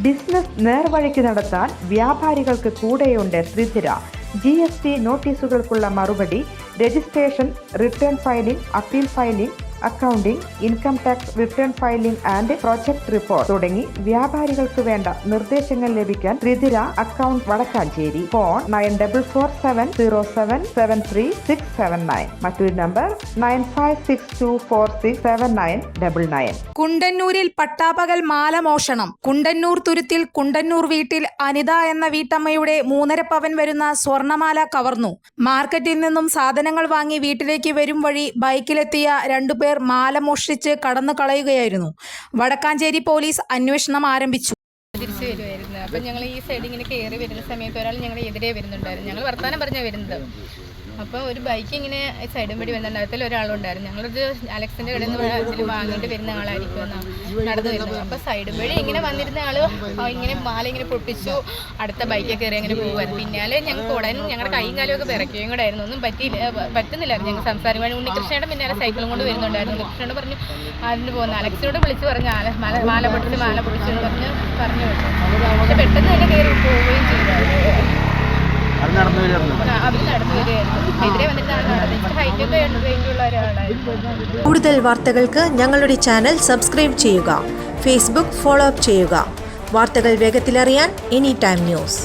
Business നേർവഴിക്ക് നടത്താൻ വ്യാപാരികൾക്ക് കൂടെയുണ്ട് ത്രിധിര. GST നോട്ടീസുകൾക്കുള്ള മറുപടി, registration, return filing, appeal filing, accounting, income tax return filing and project report തുടങ്ങി വ്യാപാരികൾക്ക് വേണ്ട നിർദ്ദേശങ്ങൾ ലഭിക്കാൻ ത്രിധിര അക്കൗണ്ട് വടക്കാഞ്ചേരി. ഫോൺ 9470773679. മറ്റൊരു നമ്പർ 9562467999. കുണ്ടന്നൂരിൽ പട്ടാപ്പകൽ മാല മോഷണം. കുണ്ടന്നൂർ തുരുത്തിൽ കുണ്ടന്നൂർ വീട്ടിൽ അനിത എന്ന വീട്ടമ്മയുടെ 3.5 പവൻ വരുന്ന സ്വർണമാല കവർന്നു. മാർക്കറ്റിൽ നിന്നും സാധനങ്ങൾ വാങ്ങി വീട്ടിലേക്ക് വരും വഴി ബൈക്കിലെത്തിയ 2 പേർ മാല മോഷ്ടിച്ച് കടന്നു കളയുകയായിരുന്നു. വടക്കാഞ്ചേരി പോലീസ് അന്വേഷണം ആരംഭിച്ചു. തിരിച്ചു വരുമായിരുന്നു. അപ്പം ഞങ്ങൾ ഈ സൈഡ് ഇങ്ങനെ കയറി വരുന്ന സമയത്ത് ഒരാൾ ഞങ്ങളുടെ എതിരെ വരുന്നുണ്ടായിരുന്നു. ഞങ്ങൾ വർത്താനം പറഞ്ഞാൽ വരുന്നത്. അപ്പോൾ ഒരു ബൈക്ക് ഇങ്ങനെ സൈഡും വഴി വന്നിട്ടുണ്ടായിരുന്നു. ഒരാളുണ്ടായിരുന്നു. ഞങ്ങളൊരു അലക്സിൻ്റെ കടയിൽ നിന്ന് ഇതിൽ വാങ്ങിയിട്ട് വരുന്ന ആളായിരിക്കും എന്നാണ് നടന്നു വരുന്നത്. അപ്പോൾ സൈഡും വഴി ഇങ്ങനെ വന്നിരുന്ന ആൾ ഇങ്ങനെ മാല ഇങ്ങനെ പൊട്ടിച്ചു അടുത്ത ബൈക്കൊക്കെ കയറി അങ്ങനെ പോകുമായിരുന്നു. പിന്നാലെ ഞങ്ങൾക്ക് ഉടൻ ഞങ്ങളുടെ കൈയും കാലും ഒക്കെ പിറക്കുകയും കൂടെ ആയിരുന്നു. ഒന്നും പറ്റുന്നില്ലായിരുന്നു ഞങ്ങൾ സംസാരിക്കാൻ. ഉണ്ണികൃഷ്ണയുടെ പിന്നാലെ സൈക്കിളും കൊണ്ട് വരുന്നുണ്ടായിരുന്നു. കൃഷ്ണനോട് പറഞ്ഞു അതിന് പോകുന്ന അലക്സിനോട് വിളിച്ച് പറഞ്ഞു മാല പൊട്ടിച്ച് എന്ന് പറഞ്ഞു വിട്ടു. പക്ഷെ പെട്ടെന്ന് തന്നെ കയറി പോവുകയും ചെയ്തു. അവർ നടന്നു വരികയായിരുന്നു. എതിരെ വന്നിട്ട് ഹൈറ്റൊക്കെ ഉള്ള ഒരാളായിരുന്നു. കൂടുതൽ വാർത്തകൾക്ക് ഞങ്ങളുടെ ചാനൽ സബ്സ്ക്രൈബ് ചെയ്യുക. ഫേസ്ബുക്ക് ഫോളോ അപ്പ് ചെയ്യുക. വാർത്തകൾ വേഗത്തിലറിയാൻ എനി ടൈം ന്യൂസ്.